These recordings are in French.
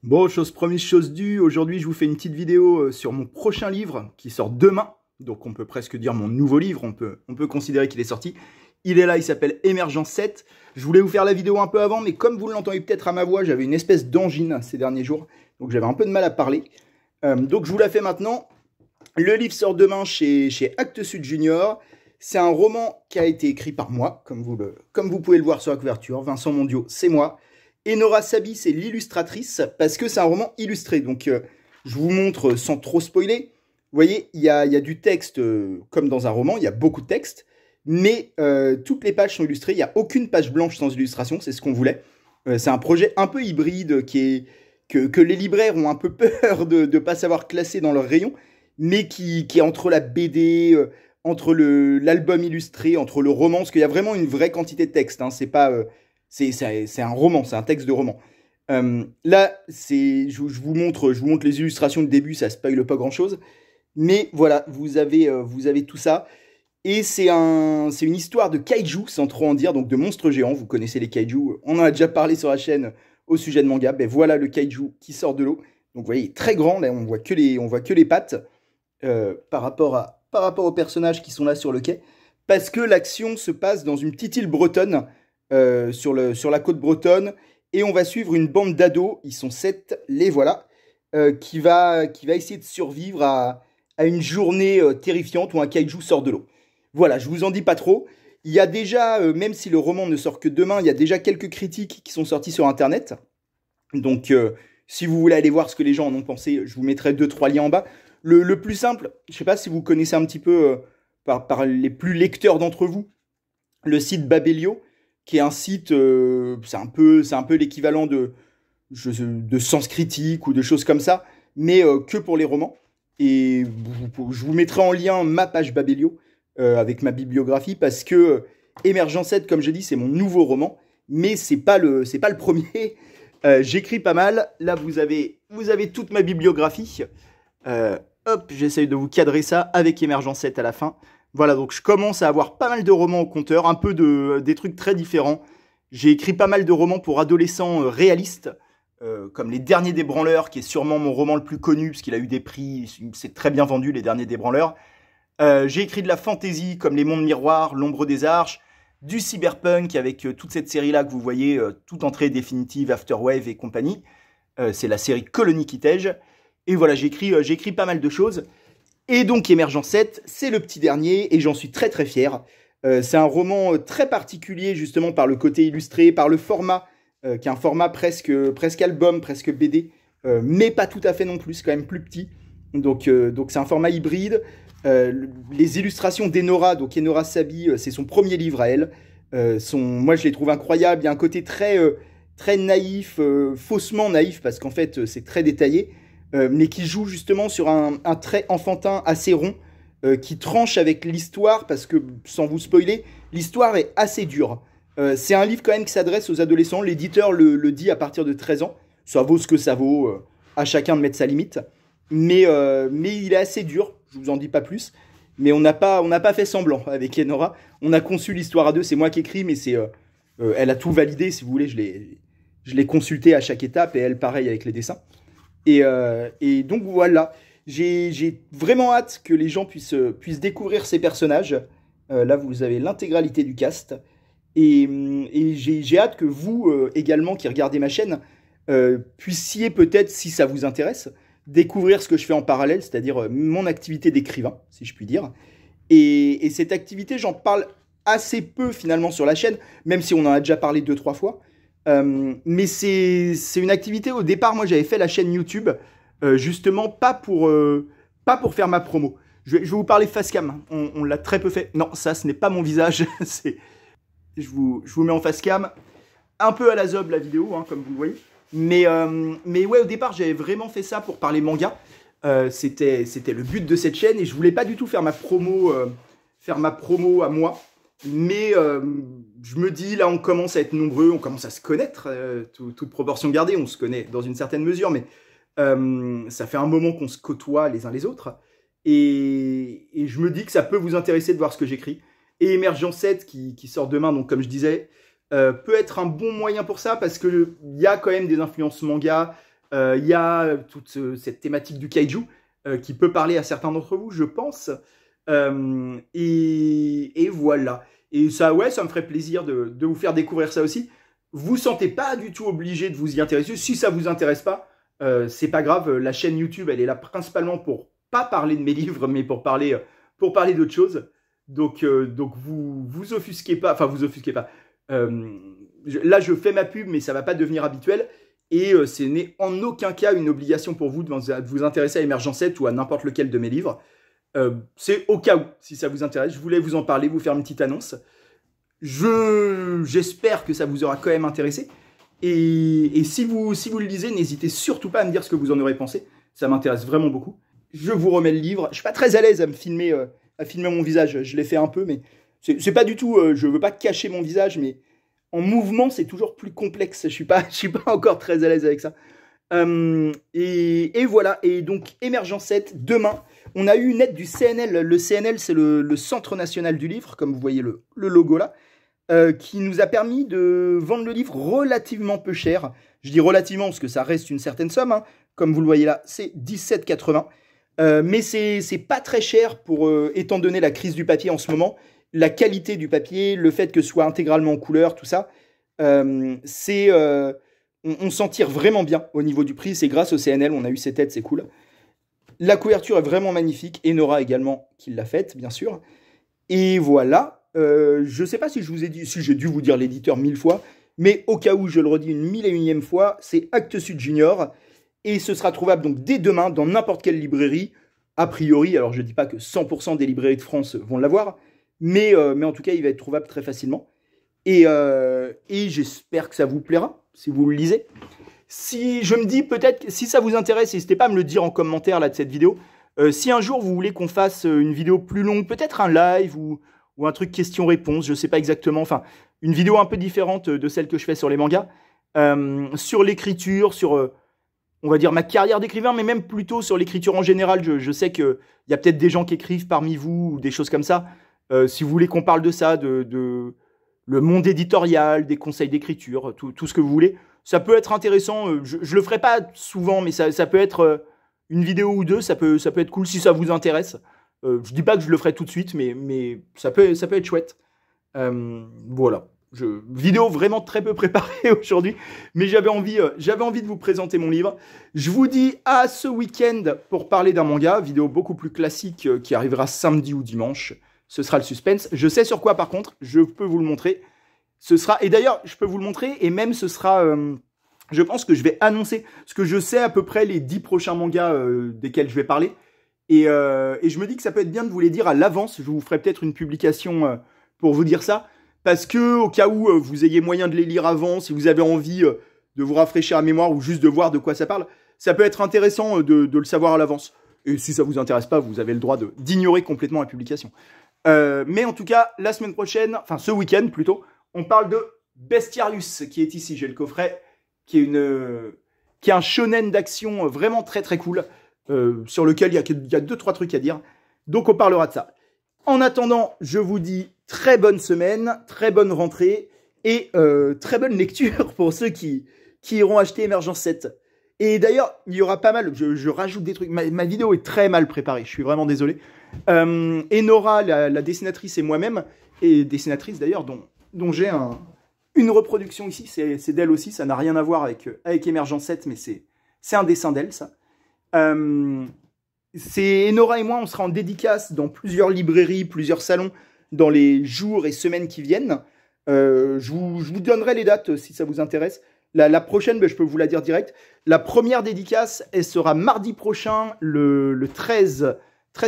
Bon, chose promise, chose due, aujourd'hui je vous fais une petite vidéo sur mon prochain livre qui sort demain, donc on peut presque dire mon nouveau livre, on peut considérer qu'il est sorti. Il est là, il s'appelle Émergence 7. Je voulais vous faire la vidéo un peu avant, mais comme vous l'entendez peut-être à ma voix, j'avais une espèce d'angine ces derniers jours, donc j'avais un peu de mal à parler. Donc je vous la fais maintenant. Le livre sort demain chez Actes Sud Junior. C'est un roman qui a été écrit par moi, comme vous pouvez le voir sur la couverture. Vincent Mondiaux, c'est moi. Et Nora Sabi, c'est l'illustratrice, parce que c'est un roman illustré. Donc, je vous montre sans trop spoiler. Vous voyez, il y a du texte, comme dans un roman, il y a beaucoup de texte. Mais toutes les pages sont illustrées. Il n'y a aucune page blanche sans illustration, c'est ce qu'on voulait. C'est un projet un peu hybride que les libraires ont un peu peur de ne pas savoir classer dans leur rayon, mais qui est entre la BD, entre l'album illustré, entre le roman, parce qu'il y a vraiment une vraie quantité de texte. Hein, c'est pas... c'est un roman, c'est un texte de roman. Là, je vous montre les illustrations de début, ça spoil pas grand-chose. Mais voilà, vous avez tout ça. Et c'est une histoire de kaiju, sans trop en dire, donc de monstres géants. Vous connaissez les kaiju, on en a déjà parlé sur la chaîne au sujet de manga. Ben voilà le kaiju qui sort de l'eau. Donc vous voyez, très grand, là on voit que les pattes par rapport aux personnages qui sont là sur le quai. Parce que l'action se passe dans une petite île bretonne, sur la côte bretonne, et on va suivre une bande d'ados, ils sont 7, les voilà, qui va essayer de survivre à une journée terrifiante où un kaiju sort de l'eau. Voilà, je vous en dis pas trop. Il y a déjà, même si le roman ne sort que demain, il y a déjà quelques critiques qui sont sorties sur internet. Donc, si vous voulez aller voir ce que les gens en ont pensé, je vous mettrai 2-3 liens en bas. Le plus simple, je sais pas si vous connaissez un petit peu, par les plus lecteurs d'entre vous, le site Babelio, qui est un site, c'est un peu l'équivalent de Sens Critique ou de choses comme ça, mais que pour les romans. Et je vous mettrai en lien ma page Babelio avec ma bibliographie, parce que Émergence 7, comme je dis, c'est mon nouveau roman, mais c'est pas le premier. J'écris pas mal. Là, vous avez toute ma bibliographie. Hop, j'essaye de vous cadrer ça avec Émergence 7 à la fin. Voilà, donc je commence à avoir pas mal de romans au compteur, un peu des trucs très différents. J'ai écrit pas mal de romans pour adolescents réalistes, comme Les Derniers des Branleurs, qui est sûrement mon roman le plus connu, parce qu'il a eu des prix, c'est très bien vendu, Les Derniers des Branleurs. J'ai écrit de la fantasy, comme Les Mondes Miroirs, L'Ombre des Arches, du cyberpunk, avec toute cette série-là que vous voyez, toute entrée définitive, Afterwave et compagnie. C'est la série Colonie Kitej. Et voilà, j'ai écrit pas mal de choses. Et donc Émergence 7, c'est le petit dernier, et j'en suis très très fier. C'est un roman très particulier, justement, par le côté illustré, par le format, qui est un format presque album, presque BD, mais pas tout à fait non plus, c'est quand même plus petit. Donc c'est un format hybride. Les illustrations d'Enora, donc Enora Sabi, c'est son premier livre à elle. Moi je les trouve incroyables, il y a un côté très naïf, faussement naïf, parce qu'en fait c'est très détaillé. Mais qui joue justement sur un trait enfantin assez rond, qui tranche avec l'histoire, parce que, sans vous spoiler, l'histoire est assez dure. C'est un livre quand même qui s'adresse aux adolescents, l'éditeur le dit à partir de 13 ans, ça vaut ce que ça vaut, à chacun de mettre sa limite, mais il est assez dur, je vous en dis pas plus, mais on n'a pas fait semblant avec Enora, on a conçu l'histoire à deux, c'est moi qui écris, mais elle a tout validé, si vous voulez, je l'ai consulté à chaque étape, et elle pareil avec les dessins. Et donc voilà, j'ai vraiment hâte que les gens puissent découvrir ces personnages. Là, vous avez l'intégralité du cast. Et j'ai hâte que vous, également, qui regardez ma chaîne, puissiez peut-être, si ça vous intéresse, découvrir ce que je fais en parallèle, c'est-à-dire mon activité d'écrivain, si je puis dire. Et cette activité, j'en parle assez peu finalement sur la chaîne, même si on en a déjà parlé 2-3 fois. Mais c'est une activité, au départ, moi j'avais fait la chaîne YouTube, justement pas pour faire ma promo. Je vais vous parler facecam, on l'a très peu fait. Non, ça ce n'est pas mon visage, je vous mets en facecam, un peu à la zob la vidéo, hein, comme vous le voyez. Mais ouais, au départ j'avais vraiment fait ça pour parler manga, c'était le but de cette chaîne, et je voulais pas du tout faire ma promo à moi. Mais je me dis, là on commence à être nombreux, on commence à se connaître, toute proportion gardée, on se connaît dans une certaine mesure, mais ça fait un moment qu'on se côtoie les uns les autres, et je me dis que ça peut vous intéresser de voir ce que j'écris. Et Émergence 7 qui sort demain, donc comme je disais, peut être un bon moyen pour ça, parce qu'il y a quand même des influences manga, Il y a toute cette thématique du kaiju qui peut parler à certains d'entre vous, je pense. Et voilà. Et ça, ouais, ça me ferait plaisir de vous faire découvrir ça aussi. Vous sentez pas du tout obligé de vous y intéresser. Si ça vous intéresse pas, c'est pas grave. La chaîne YouTube, elle est là principalement pour pas parler de mes livres, mais pour parler d'autres choses. Donc vous offusquez pas. Enfin, vous offusquez pas. Là, je fais ma pub, mais ça va pas devenir habituel. Et ce n'est en aucun cas une obligation pour vous de vous intéresser à Émergence 7 ou à n'importe lequel de mes livres. C'est au cas où, si ça vous intéresse. Je voulais vous en parler, vous faire une petite annonce. J'espère que ça vous aura quand même intéressé. Et si vous le lisez, n'hésitez surtout pas à me dire ce que vous en aurez pensé. Ça m'intéresse vraiment beaucoup. Je vous remets le livre. Je suis pas très à l'aise à filmer mon visage. Je l'ai fait un peu, mais c'est pas du tout... je veux pas cacher mon visage, mais en mouvement, c'est toujours plus complexe. Je suis pas encore très à l'aise avec ça. Et voilà. Et donc, Émergence 7, demain, on a eu une aide du CNL. Le CNL, c'est le Centre National du Livre, comme vous voyez le logo là, qui nous a permis de vendre le livre relativement peu cher. Je dis relativement parce que ça reste une certaine somme, hein. Comme vous le voyez là, c'est 17,80 €. Mais c'est pas très cher pour, étant donné la crise du papier en ce moment, la qualité du papier, le fait que ce soit intégralement en couleur, tout ça, on s'en tire vraiment bien au niveau du prix. C'est grâce au CNL, on a eu cette aide, c'est cool. La couverture est vraiment magnifique, et Nora également qui l'a faite, bien sûr. Et voilà, je ne sais pas si je vous ai dit, si j'ai dû vous dire l'éditeur 1000 fois, mais au cas où je le redis une 1001e fois, c'est Actes Sud Junior, et ce sera trouvable donc dès demain dans n'importe quelle librairie, a priori. Alors je ne dis pas que 100% des librairies de France vont l'avoir, mais en tout cas il va être trouvable très facilement. Et j'espère que ça vous plaira, si vous le lisez. Si je me dis peut-être, si ça vous intéresse, n'hésitez pas à me le dire en commentaire là, de cette vidéo. Si un jour vous voulez qu'on fasse une vidéo plus longue, peut-être un live ou un truc question-réponse, je ne sais pas exactement, enfin une vidéo un peu différente de celle que je fais sur les mangas, sur l'écriture, sur, on va dire, ma carrière d'écrivain, mais même plutôt sur l'écriture en général. Je sais qu'il y a peut-être des gens qui écrivent parmi vous ou des choses comme ça. Si vous voulez qu'on parle de ça, de le monde éditorial, des conseils d'écriture, tout ce que vous voulez, ça peut être intéressant. Je le ferai pas souvent, mais ça peut être une vidéo ou deux, ça peut être cool si ça vous intéresse. Je dis pas que je le ferai tout de suite, mais ça peut être chouette. Voilà. Vidéo vraiment très peu préparée aujourd'hui, mais j'avais envie de vous présenter mon livre. Je vous dis à ce week-end pour parler d'un manga, vidéo beaucoup plus classique qui arrivera samedi ou dimanche. Ce sera le suspense. Je sais sur quoi par contre, je peux vous le montrer. Ce sera, et d'ailleurs, je peux vous le montrer, et même ce sera, je pense que je vais annoncer, parce que je sais à peu près les 10 prochains mangas desquels je vais parler, et je me dis que ça peut être bien de vous les dire à l'avance. Je vous ferai peut-être une publication pour vous dire ça, parce que au cas où vous ayez moyen de les lire avant, si vous avez envie de vous rafraîchir la mémoire ou juste de voir de quoi ça parle, ça peut être intéressant de le savoir à l'avance. Et si ça vous intéresse pas, vous avez le droit d'ignorer complètement la publication. Mais en tout cas, la semaine prochaine, enfin ce week-end plutôt, on parle de Bestiarius, qui est ici. J'ai le coffret, qui est un shonen d'action vraiment très très cool, sur lequel il y a 2-3 trucs à dire. Donc on parlera de ça. En attendant, je vous dis très bonne semaine, très bonne rentrée, et très bonne lecture pour ceux qui iront acheter Émergence 7. Et d'ailleurs, il y aura pas mal, je rajoute des trucs, ma vidéo est très mal préparée, je suis vraiment désolé. Et Nora, la dessinatrice, et moi-même, et dessinatrice d'ailleurs, dont j'ai une reproduction ici, c'est d'elle aussi, ça n'a rien à voir avec Émergence 7, mais c'est un dessin d'elle, ça. Nora et moi, on sera en dédicace dans plusieurs librairies, plusieurs salons, dans les jours et semaines qui viennent. Je vous donnerai les dates si ça vous intéresse. La prochaine, ben, je peux vous la dire direct. La première dédicace, elle sera mardi prochain, le 13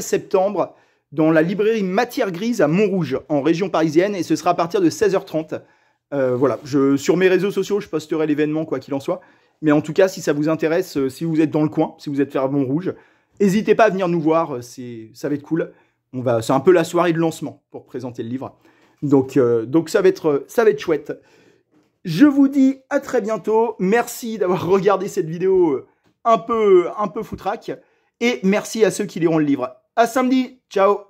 septembre, dans la librairie Matière Grise à Montrouge, en région parisienne, et ce sera à partir de 16h30. Voilà, sur mes réseaux sociaux, je posterai l'événement, quoi qu'il en soit. Mais en tout cas, si ça vous intéresse, si vous êtes dans le coin, si vous êtes vers Montrouge, n'hésitez pas à venir nous voir, ça va être cool. C'est un peu la soirée de lancement pour présenter le livre. Donc ça va être chouette. Je vous dis à très bientôt. Merci d'avoir regardé cette vidéo un peu foutraque. Et merci à ceux qui liront le livre. À samedi. Ciao.